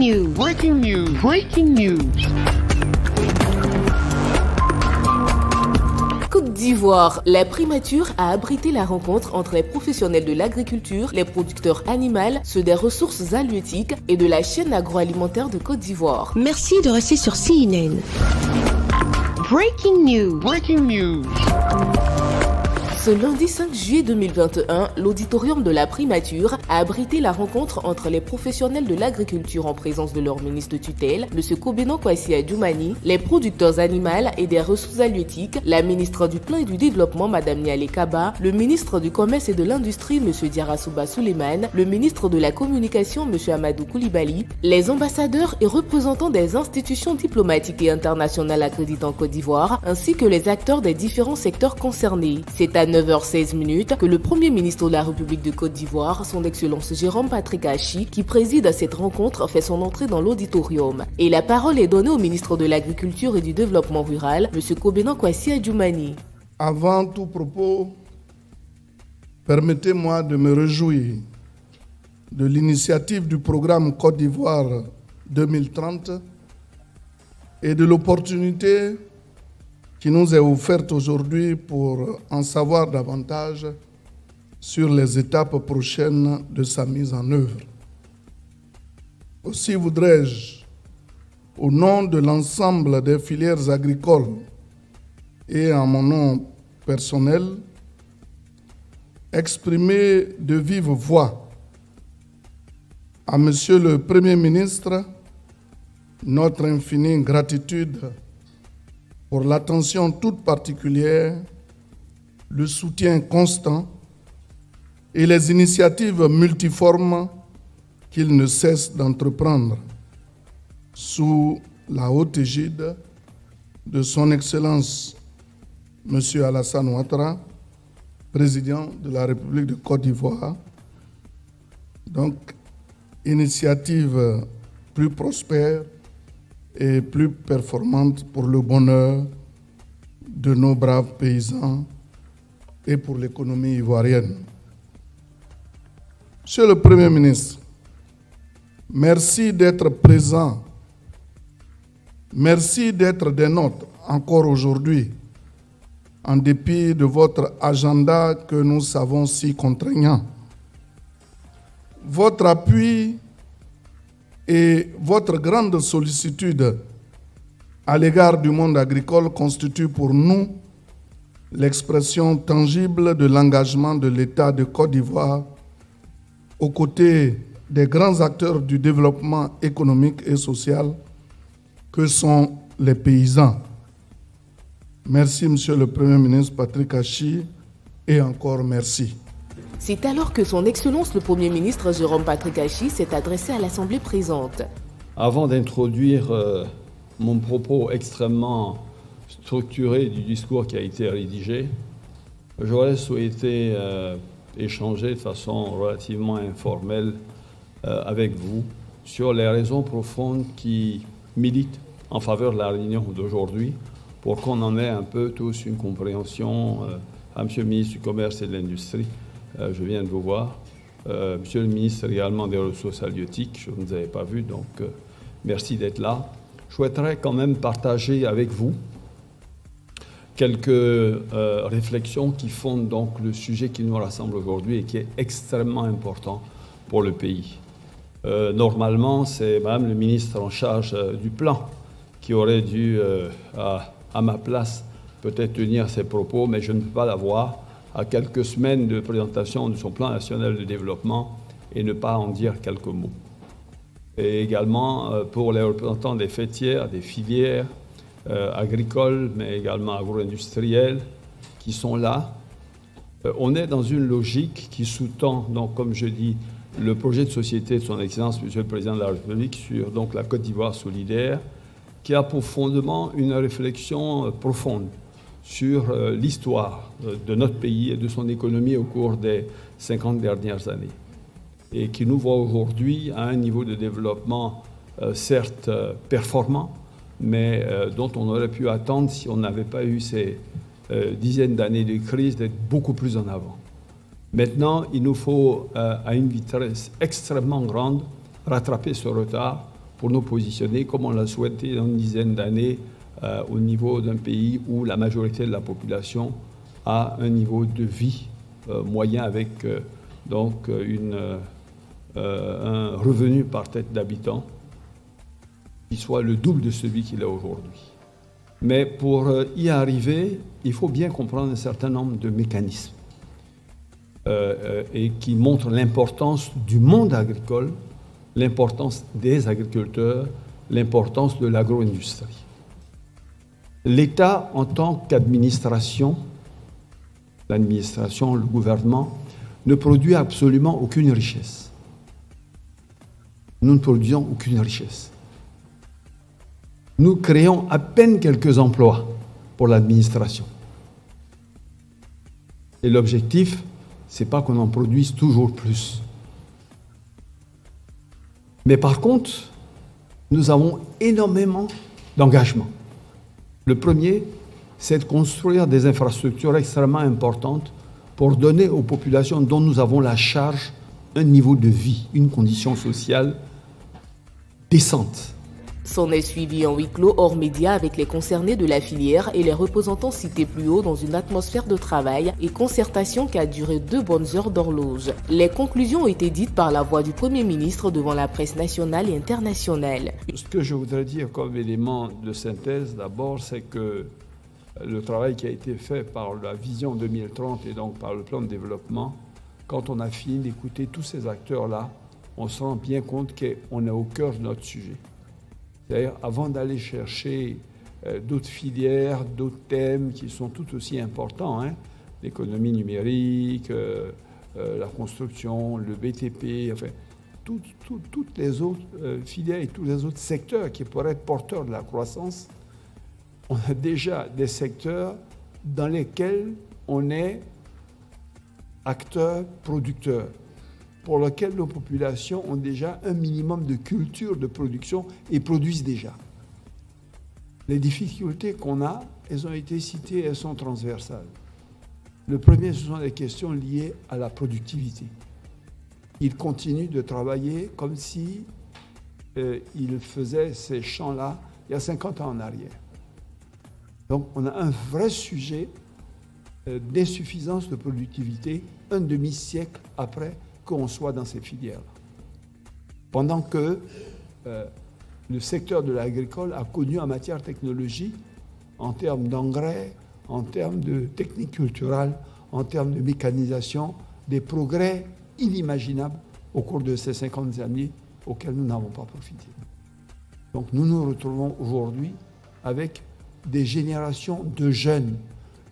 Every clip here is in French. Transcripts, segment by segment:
news. Breaking news. Breaking news. Côte d'Ivoire, la primature a abrité la rencontre entre les professionnels de l'agriculture, les producteurs animaux, ceux des ressources halieutiques et de la chaîne agroalimentaire de Côte d'Ivoire. Merci de rester sur CNN. Breaking news. Breaking news. Ce lundi 5 juillet 2021, l'auditorium de la primature a abrité la rencontre entre les professionnels de l'agriculture en présence de leur ministre de tutelle, M. Kobena Kwasi Adjoumani, les producteurs animaux et des ressources halieutiques, la ministre du Plan et du Développement, Mme Niale Kaba, le ministre du Commerce et de l'Industrie, M. Diarra-Souba Souleymane, le ministre de la Communication, M. Amadou Koulibaly, les ambassadeurs et représentants des institutions diplomatiques et internationales accréditées en Côte d'Ivoire, ainsi que les acteurs des différents secteurs concernés. C'est à 9h16 que le Premier ministre de la République de Côte d'Ivoire, son Excellence Jérôme Patrick Achi, qui préside cette rencontre, fait son entrée dans l'auditorium. Et la parole est donnée au ministre de l'Agriculture et du Développement rural, M. Kobena Kwasi Adjoumani. Avant tout propos, permettez-moi de me réjouir de l'initiative du programme Côte d'Ivoire 2030 et de l'opportunité qui nous est offerte aujourd'hui pour en savoir davantage sur les étapes prochaines de sa mise en œuvre. Aussi voudrais-je, au nom de l'ensemble des filières agricoles et en mon nom personnel, exprimer de vive voix à Monsieur le Premier ministre notre infinie gratitude pour l'attention toute particulière, le soutien constant et les initiatives multiformes qu'il ne cesse d'entreprendre sous la haute égide de son Excellence M. Alassane Ouattara, président de la République de Côte d'Ivoire. Donc, initiative plus prospère et plus performante pour le bonheur de nos braves paysans et pour l'économie ivoirienne. Monsieur le Premier ministre, merci d'être présent, merci d'être des nôtres encore aujourd'hui, en dépit de votre agenda que nous savons si contraignant. Votre appui et votre grande sollicitude à l'égard du monde agricole constitue pour nous l'expression tangible de l'engagement de l'État de Côte d'Ivoire aux côtés des grands acteurs du développement économique et social que sont les paysans. Merci, Monsieur le Premier ministre Patrick Achi, et encore merci. C'est alors que son Excellence le Premier ministre Jérôme Patrick Achi s'est adressé à l'Assemblée présente. Avant d'introduire mon propos extrêmement structuré du discours qui a été rédigé, j'aurais souhaité échanger de façon relativement informelle avec vous sur les raisons profondes qui militent en faveur de la réunion d'aujourd'hui pour qu'on en ait un peu tous une compréhension. À Monsieur le ministre du Commerce et de l'Industrie, je viens de vous voir. Monsieur le ministre également des Ressources halieutiques, je ne vous avais pas vu, donc merci d'être là. Je souhaiterais quand même partager avec vous quelques réflexions qui fondent donc le sujet qui nous rassemble aujourd'hui et qui est extrêmement important pour le pays. Normalement, c'est Madame le ministre en charge du plan qui aurait dû, à ma place, peut-être tenir ses propos, mais je ne peux pas l'avoir à quelques semaines de présentation de son plan national de développement et ne pas en dire quelques mots. Et également pour les représentants des fêtières, des filières agricoles, mais également agro-industrielles qui sont là. On est dans une logique qui sous-tend, donc, comme je dis, le projet de société de son Excellence, Monsieur le Président de la République, sur donc, la Côte d'Ivoire solidaire, qui a pour fondement une réflexion profonde sur l'histoire de notre pays et de son économie au cours des 50 dernières années, et qui nous voit aujourd'hui à un niveau de développement certes performant, mais dont on aurait pu attendre, si on n'avait pas eu ces dizaines d'années de crise, d'être beaucoup plus en avant. Maintenant, il nous faut, à une vitesse extrêmement grande, rattraper ce retard pour nous positionner comme on l'a souhaité dans une dizaine d'années au niveau d'un pays où la majorité de la population a un niveau de vie moyen avec donc un revenu par tête d'habitant qui soit le double de celui qu'il a aujourd'hui. Mais pour y arriver, il faut bien comprendre un certain nombre de mécanismes et qui montrent l'importance du monde agricole, l'importance des agriculteurs, l'importance de l'agro-industrie. L'État, en tant qu'administration, l'administration, le gouvernement, ne produit absolument aucune richesse. Nous ne produisons aucune richesse. Nous créons à peine quelques emplois pour l'administration. Et l'objectif, ce n'est pas qu'on en produise toujours plus. Mais par contre, nous avons énormément d'engagements. Le premier, c'est de construire des infrastructures extrêmement importantes pour donner aux populations dont nous avons la charge un niveau de vie, une condition sociale décente. S'en est suivi en huis clos hors médias avec les concernés de la filière et les représentants cités plus haut dans une atmosphère de travail et concertation qui a duré 2 bonnes heures d'horloge. Les conclusions ont été dites par la voix du Premier ministre devant la presse nationale et internationale. Ce que je voudrais dire comme élément de synthèse d'abord, c'est que le travail qui a été fait par la vision 2030 et donc par le plan de développement, quand on a fini d'écouter tous ces acteurs-là, on se rend bien compte qu'on est au cœur de notre sujet. C'est-à-dire, avant d'aller chercher d'autres filières, d'autres thèmes qui sont tout aussi importants, l'économie numérique, la construction, le BTP, enfin, toutes les autres filières et tous les autres secteurs qui pourraient être porteurs de la croissance, on a déjà des secteurs dans lesquels on est acteur, producteur, pour lequel nos populations ont déjà un minimum de culture de production et produisent déjà. Les difficultés qu'on a, elles ont été citées, elles sont transversales. Le premier, ce sont des questions liées à la productivité. Ils continuent de travailler comme si ils faisaient ces champs-là il y a 50 ans en arrière. Donc on a un vrai sujet d'insuffisance de productivité un demi-siècle après qu'on soit dans ces filières. Pendant que le secteur de l'agricole a connu en matière technologique, en termes d'engrais, en termes de techniques culturelles, en termes de mécanisation, des progrès inimaginables au cours de ces 50 années auxquels nous n'avons pas profité. Donc nous nous retrouvons aujourd'hui avec des générations de jeunes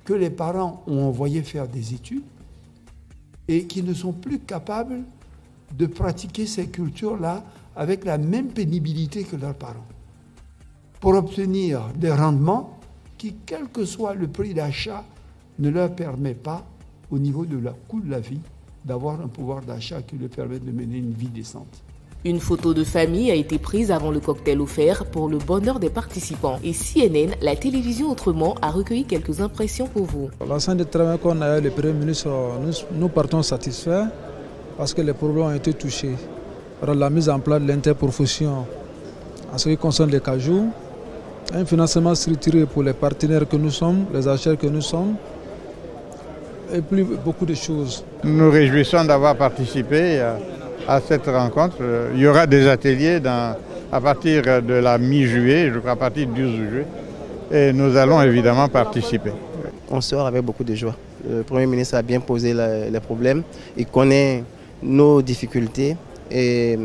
que les parents ont envoyés faire des études et qui ne sont plus capables de pratiquer ces cultures-là avec la même pénibilité que leurs parents, pour obtenir des rendements qui, quel que soit le prix d'achat, ne leur permet pas, au niveau de leur coût de la vie, d'avoir un pouvoir d'achat qui leur permet de mener une vie décente. Une photo de famille a été prise avant le cocktail offert pour le bonheur des participants. Et CNN, la télévision autrement, a recueilli quelques impressions pour vous. L'ensemble du travail qu'on a eu, le Premier ministre, nous partons satisfaits parce que les problèmes ont été touchés. Alors, la mise en place de l'interprofession en ce qui concerne les cajous, un financement structuré pour les partenaires que nous sommes, les acheteurs que nous sommes, et puis beaucoup de choses. Nous nous réjouissons d'avoir participé à cette rencontre. Il y aura des ateliers à partir de la mi-juillet, je crois à partir du 12 juillet, et nous allons évidemment participer. On sort avec beaucoup de joie. Le Premier ministre a bien posé les problèmes, il connaît nos difficultés et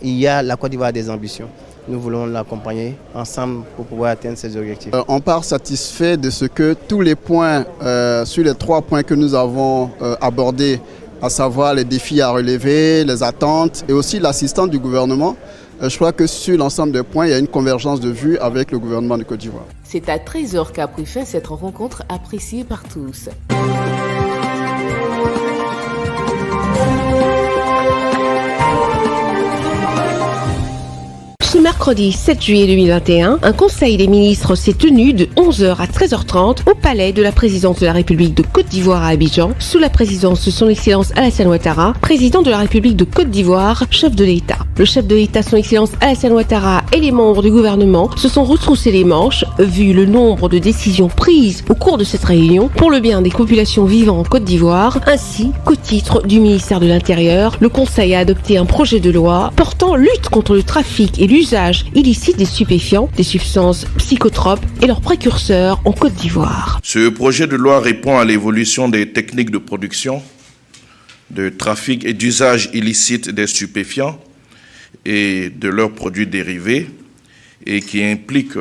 il y a la Côte d'Ivoire des ambitions. Nous voulons l'accompagner ensemble pour pouvoir atteindre ces objectifs. On part satisfait de ce que tous les points, sur les 3 points que nous avons abordés, à savoir les défis à relever, les attentes et aussi l'assistance du gouvernement. Je crois que sur l'ensemble des points, il y a une convergence de vues avec le gouvernement de Côte d'Ivoire. C'est à 13h qu'a pris fin cette rencontre appréciée par tous. Mercredi 7 juillet 2021, un conseil des ministres s'est tenu de 11h à 13h30 au palais de la présidence de la République de Côte d'Ivoire à Abidjan, sous la présidence de son Excellence Alassane Ouattara, président de la République de Côte d'Ivoire, chef de l'État. Le chef de l'État, son Excellence Alassane Ouattara, et les membres du gouvernement se sont retroussés les manches, vu le nombre de décisions prises au cours de cette réunion pour le bien des populations vivant en Côte d'Ivoire, ainsi qu'au titre du ministère de l'Intérieur. Le Conseil a adopté un projet de loi portant lutte contre le trafic et l'usage illicite des stupéfiants, des substances psychotropes et leurs précurseurs en Côte d'Ivoire. Ce projet de loi répond à l'évolution des techniques de production, de trafic et d'usage illicite des stupéfiants et de leurs produits dérivés, et qui implique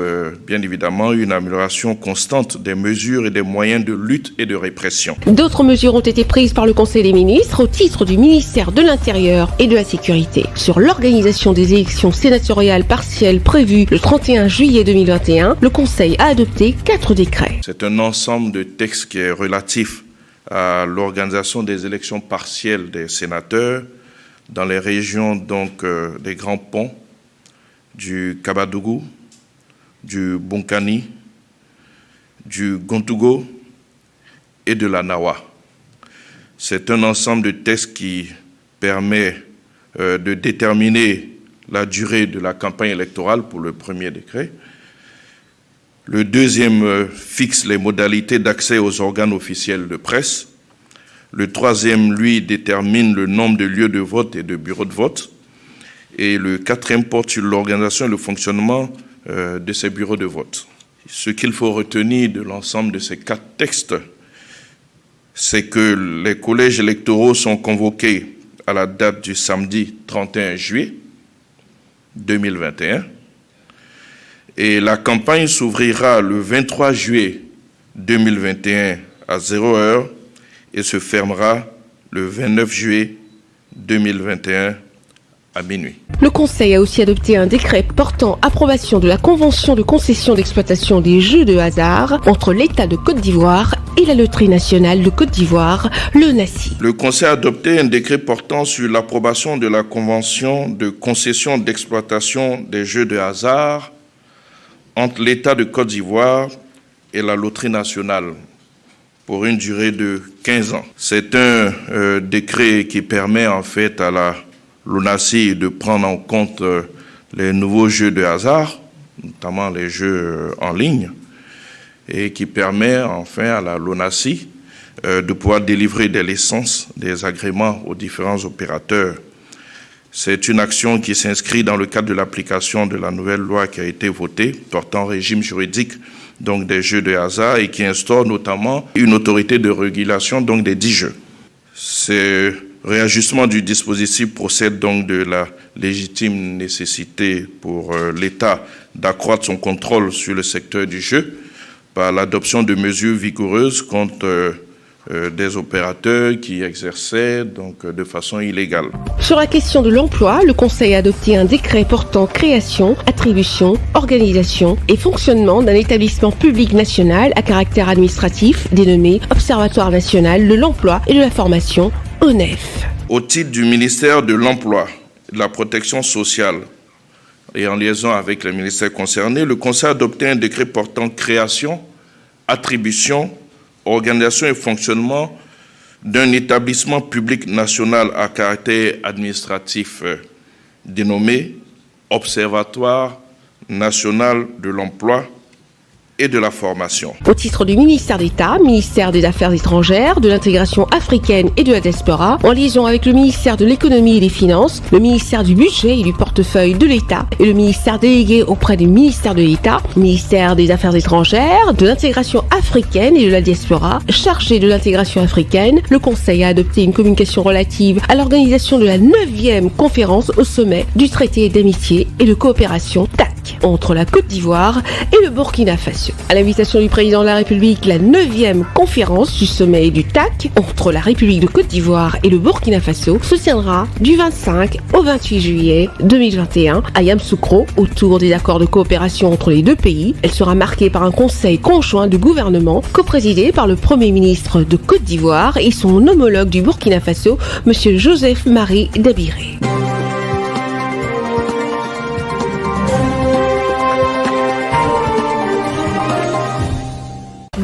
bien évidemment une amélioration constante des mesures et des moyens de lutte et de répression. D'autres mesures ont été prises par le Conseil des ministres au titre du ministère de l'Intérieur et de la Sécurité. Sur l'organisation des élections sénatoriales partielles prévues le 31 juillet 2021, le Conseil a adopté 4 décrets. C'est un ensemble de textes qui est relatif à l'organisation des élections partielles des sénateurs dans les régions donc des Grands Ponts, du Kabadougou, du Bonkani, du Gontougo et de la Nawa. C'est un ensemble de textes qui permet de déterminer la durée de la campagne électorale pour le premier décret. Le deuxième fixe les modalités d'accès aux organes officiels de presse. Le troisième, lui, détermine le nombre de lieux de vote et de bureaux de vote. Et le quatrième porte sur l'organisation et le fonctionnement de ces bureaux de vote. Ce qu'il faut retenir de l'ensemble de ces 4 textes, c'est que les collèges électoraux sont convoqués à la date du samedi 31 juillet 2021 et la campagne s'ouvrira le 23 juillet 2021 à 0h et se fermera le 29 juillet 2021 à minuit. Le Conseil a aussi adopté un décret portant approbation de la convention de concession d'exploitation des jeux de hasard entre l'État de Côte d'Ivoire et la Loterie nationale de Côte d'Ivoire, le NACI. Le Conseil a adopté un décret portant sur l'approbation de la convention de concession d'exploitation des jeux de hasard entre l'État de Côte d'Ivoire et la Loterie nationale pour une durée de 15 ans. C'est un décret qui permet en fait à la l'ONACI de prendre en compte les nouveaux jeux de hasard, notamment les jeux en ligne, et qui permet enfin à la LONASI de pouvoir délivrer des licences, des agréments aux différents opérateurs. C'est une action qui s'inscrit dans le cadre de l'application de la nouvelle loi qui a été votée, portant régime juridique donc des jeux de hasard et qui instaure notamment une autorité de régulation donc des 10 jeux. C'est réajustement du dispositif procède donc de la légitime nécessité pour l'État d'accroître son contrôle sur le secteur du jeu par l'adoption de mesures vigoureuses contre des opérateurs qui exerçaient donc de façon illégale. Sur la question de l'emploi, le Conseil a adopté un décret portant création, attribution, organisation et fonctionnement d'un établissement public national à caractère administratif dénommé Observatoire national de l'emploi et de la formation, ONEF. Au titre du ministère de l'Emploi et de la Protection sociale et en liaison avec les ministères concernés, le Conseil a adopté un décret portant création, attribution, organisation et fonctionnement d'un établissement public national à caractère administratif dénommé Observatoire national de l'emploi et de la formation. Au titre du ministère d'État, ministère des Affaires étrangères, de l'intégration africaine et de la diaspora, en liaison avec le ministère de l'économie et des finances, le ministère du budget et du portefeuille de l'État et le ministère délégué auprès du ministère de l'État, ministère des Affaires étrangères, de l'intégration africaine et de la diaspora, chargé de l'intégration africaine, le Conseil a adopté une communication relative à l'organisation de la 9e conférence au sommet du traité d'amitié et de coopération TAC entre la Côte d'Ivoire et le Burkina Faso. À l'invitation du président de la République, la 9e conférence du sommet du TAC entre la République de Côte d'Ivoire et le Burkina Faso se tiendra du 25 au 28 juillet 2021 à Yamoussoukro autour des accords de coopération entre les deux pays. Elle sera marquée par un conseil conjoint de gouvernement coprésidé par le Premier ministre de Côte d'Ivoire et son homologue du Burkina Faso, M. Joseph Marie Dabiré.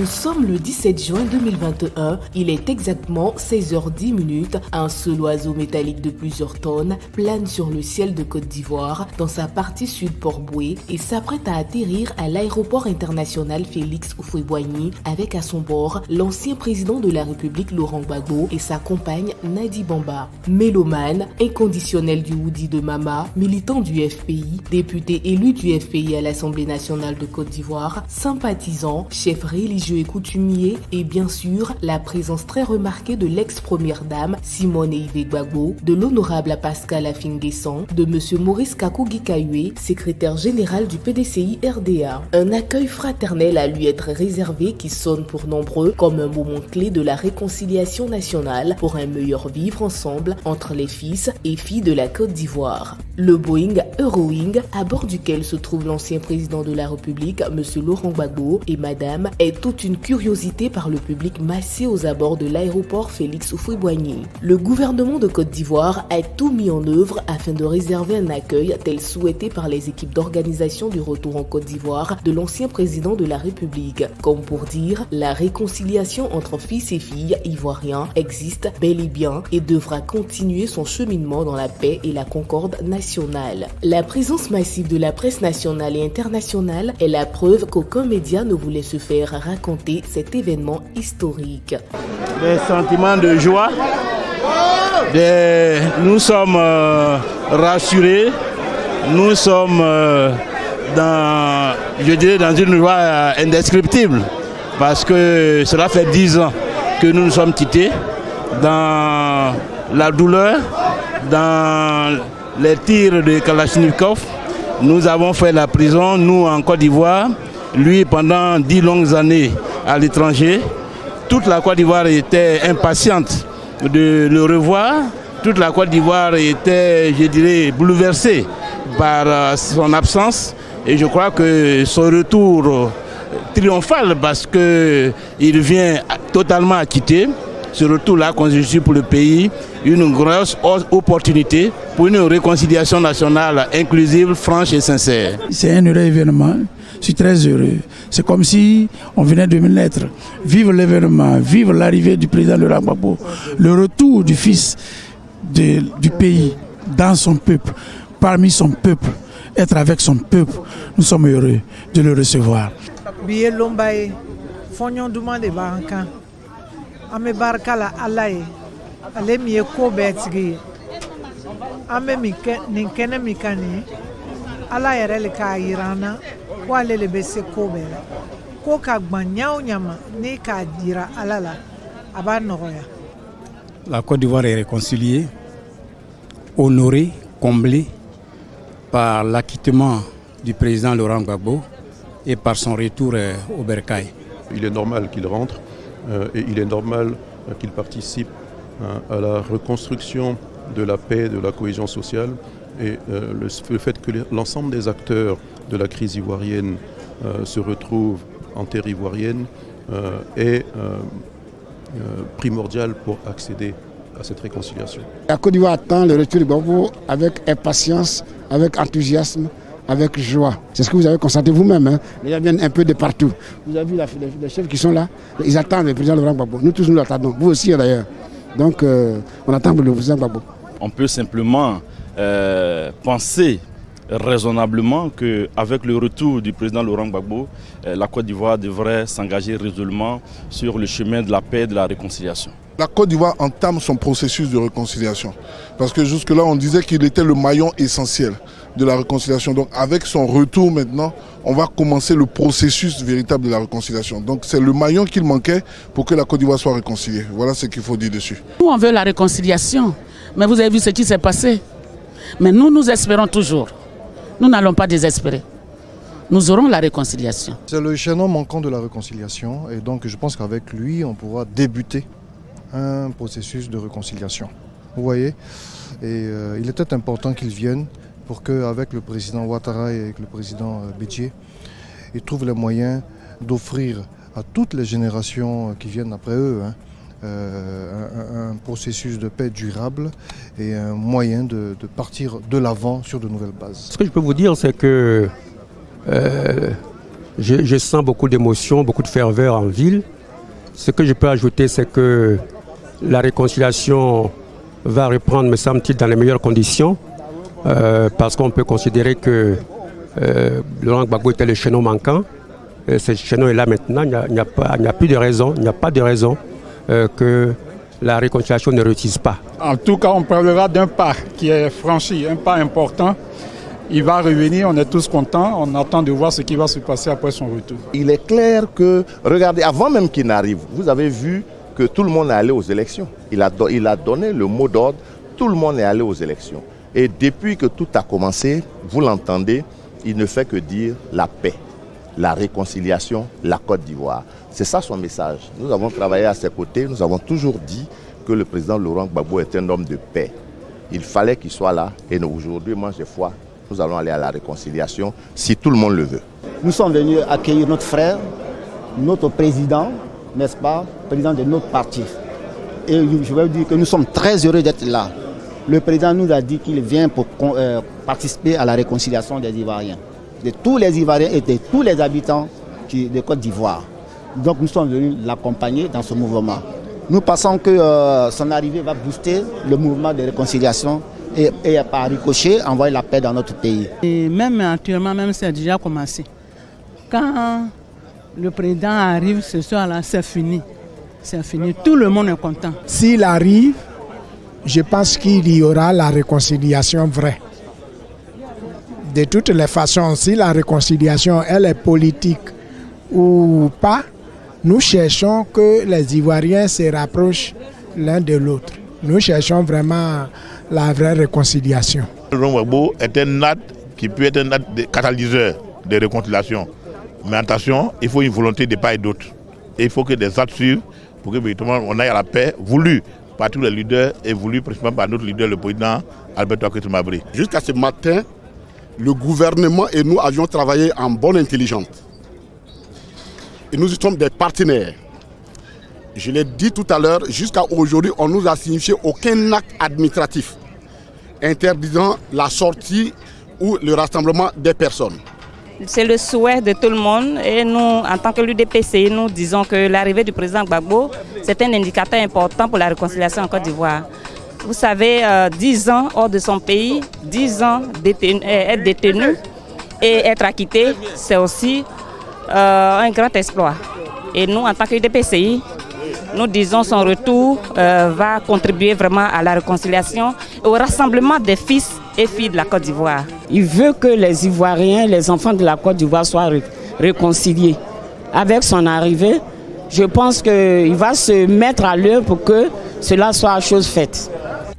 sommes le 17 juin 2021, il est exactement 16h10. Un seul oiseau métallique de plusieurs tonnes plane sur le ciel de Côte d'Ivoire dans sa partie sud Port-Boué et s'apprête à atterrir à l'aéroport international Félix Houphouët-Boigny avec à son bord l'ancien président de la République Laurent Gbagbo et sa compagne Nadi Bamba. Mélomane, inconditionnel du Woody de Mama, militant du FPI, député élu du FPI à l'Assemblée nationale de Côte d'Ivoire, sympathisant, chef religieux et coutumier et bien sûr la présence très remarquée de l'ex-première dame Simone Yves Gbagbo, de l'honorable Pascal Afin-Guessan, de M. Maurice Kakou-Gikawe, secrétaire général du PDCI RDA. Un accueil fraternel a lui être réservé qui sonne pour nombreux comme un moment clé de la réconciliation nationale pour un meilleur vivre ensemble entre les fils et filles de la Côte d'Ivoire. Le Boeing Eurowing, à bord duquel se trouve l'ancien président de la République, M. Laurent Gbagbo, et Madame, est toute une curiosité par le public massé aux abords de l'aéroport Félix Houphouët-Boigny. Le gouvernement de Côte d'Ivoire a tout mis en œuvre afin de réserver un accueil tel souhaité par les équipes d'organisation du retour en Côte d'Ivoire de l'ancien président de la République. Comme pour dire, la réconciliation entre fils et filles ivoiriens existe bel et bien et devra continuer son cheminement dans la paix et la concorde nationale. La présence massive de la presse nationale et internationale est la preuve qu'aucun média ne voulait se faire raconter cet événement historique. Des sentiments de joie, nous sommes rassurés, nous sommes dans une joie indescriptible parce que cela fait 10 ans que nous nous sommes quittés dans la douleur, dans les tirs de Kalachnikov. Nous avons fait la prison, nous en Côte d'Ivoire, lui pendant 10 longues années à l'étranger. Toute la Côte d'Ivoire était impatiente de le revoir. Toute la Côte d'Ivoire était, je dirais, bouleversée par son absence. Et je crois que son retour triomphal, parce qu'il vient totalement acquitté, ce retour-là constitue pour le pays une grosse opportunité pour une réconciliation nationale inclusive, franche et sincère. C'est un heureux événement. Je suis très heureux. C'est comme si on venait de me naître. Vivre l'événement, vivre l'arrivée du président Laurent Gbagbo, le retour du fils du pays dans son peuple, parmi son peuple, être avec son peuple. Nous sommes heureux de le recevoir. Ame barkala alaye ale mi ko betigi ame mi kene mikani ala yɛrɛ le k'a yirana ko ale le bɛ se ko bɛɛ la ko ka gban ɲaw ɲama ni k'a jira ala la a b'a nɔgɔya. La Côte d'Ivoire est réconciliée, honorée, comblée par l'acquittement du président Laurent Gbagbo et par son retour au bercail. Il est normal qu'il rentre. Et il est normal qu'il participe à la reconstruction de la paix, de la cohésion sociale et le fait que l'ensemble des acteurs de la crise ivoirienne se retrouvent en terre ivoirienne est primordial pour accéder à cette réconciliation. La Côte d'Ivoire attend le retour de Gbagbo avec impatience, avec enthousiasme, avec joie. C'est ce que vous avez constaté vous-même. Hein. Les gens viennent un peu de partout. Vous avez vu les chefs qui sont là, ils attendent le président Laurent Gbagbo. Nous tous nous l'attendons, vous aussi d'ailleurs. Donc on attend le président Gbagbo. On peut simplement penser raisonnablement qu'avec le retour du président Laurent Gbagbo, la Côte d'Ivoire devrait s'engager résolument sur le chemin de la paix et de la réconciliation. La Côte d'Ivoire entame son processus de réconciliation. Parce que jusque-là, on disait qu'il était le maillon essentiel de la réconciliation. Donc avec son retour maintenant, on va commencer le processus véritable de la réconciliation. Donc c'est le maillon qu'il manquait pour que la Côte d'Ivoire soit réconciliée. Voilà ce qu'il faut dire dessus. Nous, on veut la réconciliation. Mais vous avez vu ce qui s'est passé. Mais nous espérons toujours. Nous n'allons pas désespérer. Nous aurons la réconciliation. C'est le chaînon manquant de la réconciliation. Et donc je pense qu'avec lui, on pourra débuter un processus de réconciliation. Vous voyez, et il était important qu'ils viennent pour qu'avec le président Ouattara et avec le président Bédié, ils trouvent les moyens d'offrir à toutes les générations qui viennent après eux un processus de paix durable et un moyen de partir de l'avant sur de nouvelles bases. Ce que je peux vous dire, c'est que je sens beaucoup d'émotion, beaucoup de ferveur en ville. Ce que je peux ajouter, c'est que la réconciliation va reprendre, me semble-t-il, dans les meilleures conditions, parce qu'on peut considérer que Laurent Gbagbo était le chaînon manquant. Ce chaînon est là maintenant, il n'y a plus de raison, il n'y a pas de raison que la réconciliation ne réussisse pas. En tout cas, on parlera d'un pas qui est franchi, un pas important. Il va revenir, on est tous contents, on attend de voir ce qui va se passer après son retour. Il est clair que, regardez, avant même qu'il n'arrive, vous avez vu que tout le monde est allé aux élections. Il a donné le mot d'ordre, tout le monde est allé aux élections. Et depuis que tout a commencé, vous l'entendez, il ne fait que dire la paix, la réconciliation, la Côte d'Ivoire. C'est ça son message. Nous avons travaillé à ses côtés, nous avons toujours dit que le président Laurent Gbagbo est un homme de paix. Il fallait qu'il soit là et aujourd'hui, moi j'ai foi. Nous allons aller à la réconciliation si tout le monde le veut. Nous sommes venus accueillir notre frère, notre président, n'est-ce pas, président de notre parti. Et je vais vous dire que nous sommes très heureux d'être là. Le président nous a dit qu'il vient pour participer à la réconciliation des Ivoiriens, de tous les Ivoiriens et de tous les habitants de Côte d'Ivoire. Donc nous sommes venus l'accompagner dans ce mouvement. Nous pensons que son arrivée va booster le mouvement de réconciliation et par ricochet envoyer la paix dans notre pays. Et même actuellement, même c'est déjà commencé. Quand le président arrive ce soir-là, c'est fini. C'est fini. Tout le monde est content. S'il arrive, je pense qu'il y aura la réconciliation vraie. De toutes les façons, si la réconciliation elle est politique ou pas, nous cherchons que les Ivoiriens se rapprochent l'un de l'autre. Nous cherchons vraiment la vraie réconciliation. Laurent Gbagbo est un acte qui peut être un acte de catalyseur de réconciliation. Mais attention, il faut une volonté de part et d'autre. Et il faut que des actes suivent pour que véritablement on aille à la paix, voulu par tous les leaders et voulu principalement par notre leader, le président Alberto Akwetu-Mabri. Jusqu'à ce matin, le gouvernement et nous avions travaillé en bonne intelligence. Et nous sommes des partenaires. Je l'ai dit tout à l'heure, jusqu'à aujourd'hui, on ne nous a signifié aucun acte administratif interdisant la sortie ou le rassemblement des personnes. C'est le souhait de tout le monde et nous, en tant que l'UDPCI, nous disons que l'arrivée du président Gbagbo, c'est un indicateur important pour la réconciliation en Côte d'Ivoire. Vous savez, 10 ans hors de son pays, 10 ans être détenu et être acquitté, c'est aussi un grand exploit. Et nous, en tant que l'UDPCI, nous disons son retour va contribuer vraiment à la réconciliation et au rassemblement des fils et filles de la Côte d'Ivoire. Il veut que les Ivoiriens, les enfants de la Côte d'Ivoire soient réconciliés. Avec son arrivée, je pense qu'il va se mettre à l'œuvre pour que cela soit chose faite.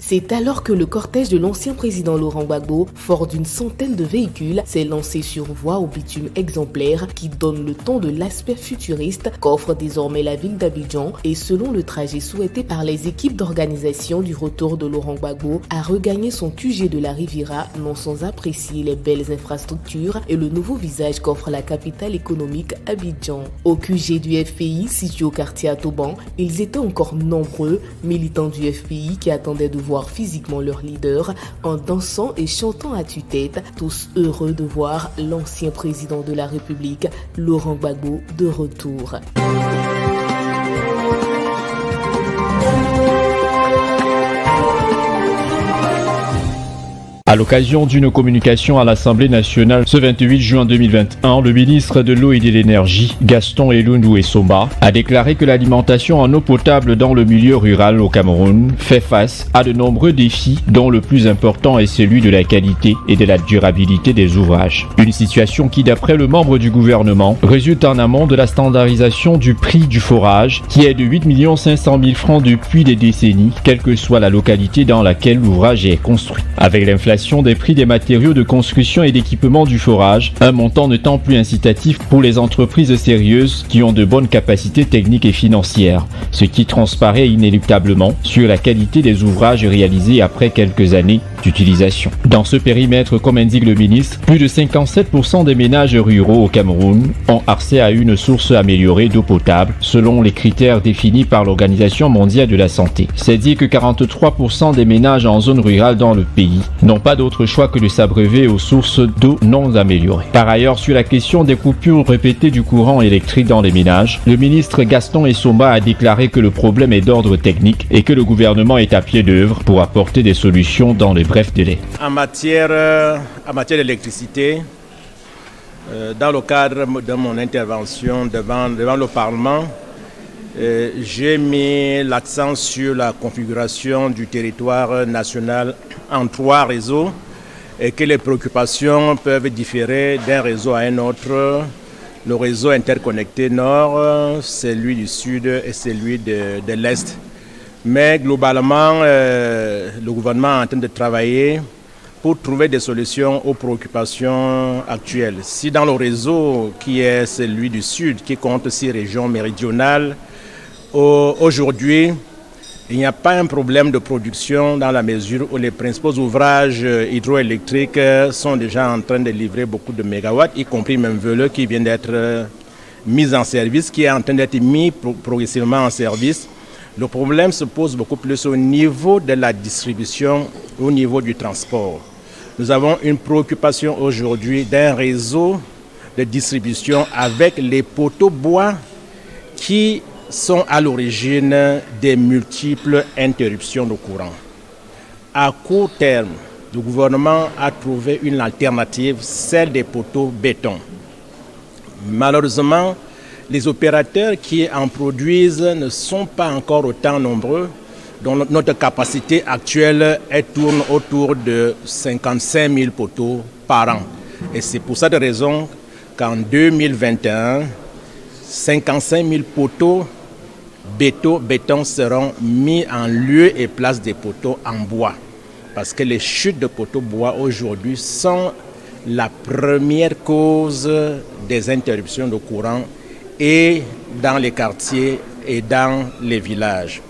C'est alors que le cortège de l'ancien président Laurent Gbagbo, fort d'une centaine de véhicules, s'est lancé sur voie au bitume exemplaire qui donne le ton de l'aspect futuriste qu'offre désormais la ville d'Abidjan et selon le trajet souhaité par les équipes d'organisation du retour de Laurent Gbagbo à regagner son QG de la Riviera, non sans apprécier les belles infrastructures et le nouveau visage qu'offre la capitale économique Abidjan. Au QG du FPI, situé au quartier Atoban, ils étaient encore nombreux, militants du FPI qui attendaient de voir physiquement leur leader en dansant et chantant à tue-tête, tous heureux de voir l'ancien président de la République, Laurent Gbagbo, de retour. À l'occasion d'une communication à l'Assemblée nationale ce 28 juin 2021, le ministre de l'Eau et de l'Énergie, Gaston Elundou Essoma, a déclaré que l'alimentation en eau potable dans le milieu rural au Cameroun fait face à de nombreux défis, dont le plus important est celui de la qualité et de la durabilité des ouvrages. Une situation qui, d'après le membre du gouvernement, résulte en amont de la standardisation du prix du forage, qui est de 8 500 000 francs depuis des décennies, quelle que soit la localité dans laquelle l'ouvrage est construit. Avec l'inflation des prix des matériaux de construction et d'équipement du forage, un montant n'étant plus incitatif pour les entreprises sérieuses qui ont de bonnes capacités techniques et financières, ce qui transparaît inéluctablement sur la qualité des ouvrages réalisés après quelques années d'utilisation. Dans ce périmètre, comme indique le ministre, plus de 57% des ménages ruraux au Cameroun ont accès à une source améliorée d'eau potable selon les critères définis par l'Organisation mondiale de la santé. C'est dire que 43% des ménages en zone rurale dans le pays n'ont pas pas d'autre choix que de s'abreuver aux sources d'eau non améliorées. Par ailleurs, sur la question des coupures répétées du courant électrique dans les ménages, le ministre Gaston Essomba a déclaré que le problème est d'ordre technique et que le gouvernement est à pied d'œuvre pour apporter des solutions dans les brefs délais. En matière d'électricité, dans le cadre de mon intervention devant le Parlement, j'ai mis l'accent sur la configuration du territoire national en 3 réseaux et que les préoccupations peuvent différer d'un réseau à un autre. Le réseau interconnecté nord, celui du sud et celui de l'est. Mais globalement, le gouvernement est en train de travailler pour trouver des solutions aux préoccupations actuelles. Si dans le réseau qui est celui du sud, qui compte 6 régions méridionales, aujourd'hui, il n'y a pas un problème de production dans la mesure où les principaux ouvrages hydroélectriques sont déjà en train de livrer beaucoup de mégawatts, y compris même Veleux qui vient d'être mis en service, qui est en train d'être mis progressivement en service. Le problème se pose beaucoup plus au niveau de la distribution, au niveau du transport. Nous avons une préoccupation aujourd'hui d'un réseau de distribution avec les poteaux bois qui sont à l'origine des multiples interruptions de courant. À court terme, le gouvernement a trouvé une alternative, celle des poteaux béton. Malheureusement, les opérateurs qui en produisent ne sont pas encore autant nombreux, dont notre capacité actuelle tourne autour de 55 000 poteaux par an. Et c'est pour cette raison qu'en 2021, 55 000 poteaux béton seront mis en lieu et place des poteaux en bois. Parce que les chutes de poteaux bois aujourd'hui sont la première cause des interruptions de courant et dans les quartiers et dans les villages.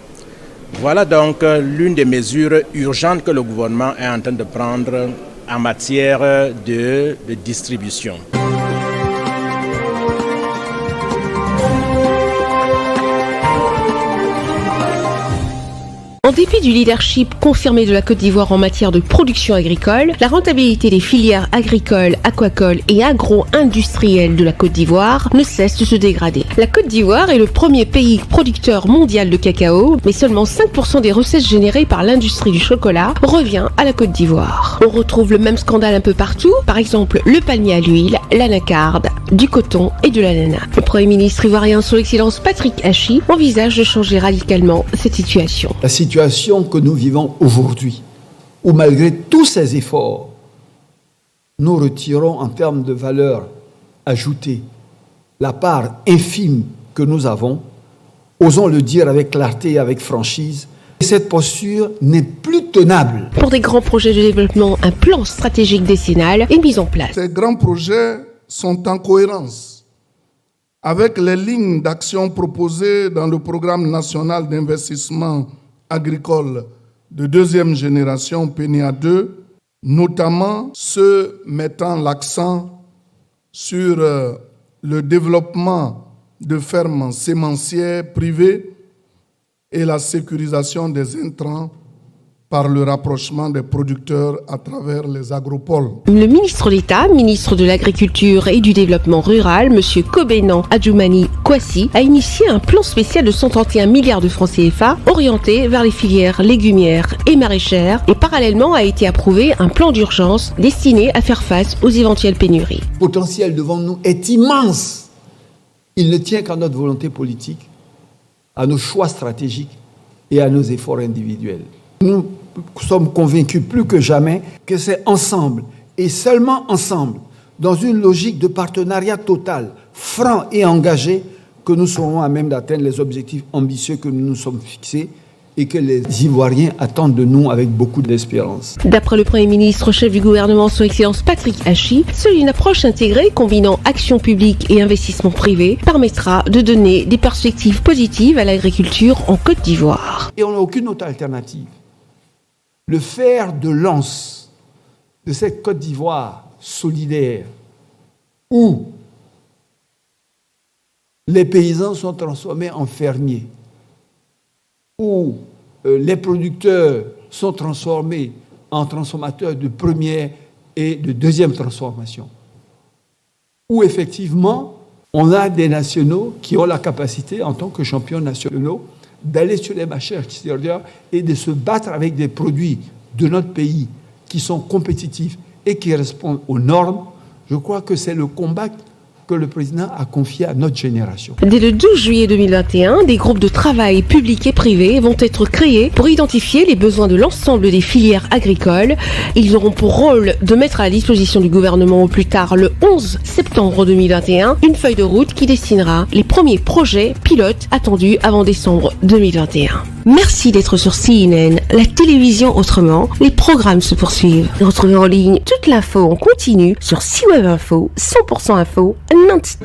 Voilà donc l'une des mesures urgentes que le gouvernement est en train de prendre en matière de distribution. En dépit du leadership confirmé de la Côte d'Ivoire en matière de production agricole, la rentabilité des filières agricoles, aquacoles et agro-industrielles de la Côte d'Ivoire ne cesse de se dégrader. La Côte d'Ivoire est le premier pays producteur mondial de cacao, mais seulement 5% des recettes générées par l'industrie du chocolat revient à la Côte d'Ivoire. On retrouve le même scandale un peu partout, par exemple le palmier à l'huile, l'anacarde, du coton et de l'ananas. Le Premier ministre ivoirien Son Excellence Patrick Hachi envisage de changer radicalement cette situation. La situation que nous vivons aujourd'hui, où malgré tous ces efforts, nous retirons en termes de valeur ajoutée la part infime que nous avons, osons le dire avec clarté et avec franchise, cette posture n'est plus tenable. Pour des grands projets de développement, un plan stratégique décennal est mis en place. Ces grands projets sont en cohérence avec les lignes d'action proposées dans le programme national d'investissement agricole de 2e génération PNIA 2, notamment ceux mettant l'accent sur le développement de fermes sémencières privées et la sécurisation des intrants par le rapprochement des producteurs à travers les agropoles. Le ministre d'État, ministre de l'Agriculture et du Développement Rural, M. Kobenan Adjoumani Kwasi, a initié un plan spécial de 131 milliards de francs CFA orienté vers les filières légumières et maraîchères et parallèlement a été approuvé un plan d'urgence destiné à faire face aux éventuelles pénuries. Le potentiel devant nous est immense. Il ne tient qu'à notre volonté politique, à nos choix stratégiques et à nos efforts individuels. Nous sommes convaincus plus que jamais que c'est ensemble et seulement ensemble, dans une logique de partenariat total, franc et engagé, que nous serons à même d'atteindre les objectifs ambitieux que nous nous sommes fixés et que les Ivoiriens attendent de nous avec beaucoup d'espérance. D'après le Premier ministre, chef du gouvernement, Son Excellence Patrick Hachi, seule une approche intégrée combinant action publique et investissement privé permettra de donner des perspectives positives à l'agriculture en Côte d'Ivoire. Et on n'a aucune autre alternative. Le fer de lance de cette Côte d'Ivoire solidaire, où les paysans sont transformés en fermiers, où les producteurs sont transformés en transformateurs de première et de deuxième transformation. Où effectivement, on a des nationaux qui ont la capacité, en tant que champions nationaux, d'aller sur les marchés extérieurs et de se battre avec des produits de notre pays qui sont compétitifs et qui répondent aux normes. Je crois que c'est le combat que le président a confié à notre génération. Dès le 12 juillet 2021, des groupes de travail publics et privés vont être créés pour identifier les besoins de l'ensemble des filières agricoles. Ils auront pour rôle de mettre à la disposition du gouvernement au plus tard le 11 septembre 2021 une feuille de route qui dessinera les premiers projets pilotes attendus avant décembre 2021. Merci d'être sur CNN, la télévision autrement. Les programmes se poursuivent. Retrouvez en ligne toute l'info en continu sur CWeb Info, 100% info, Nantes.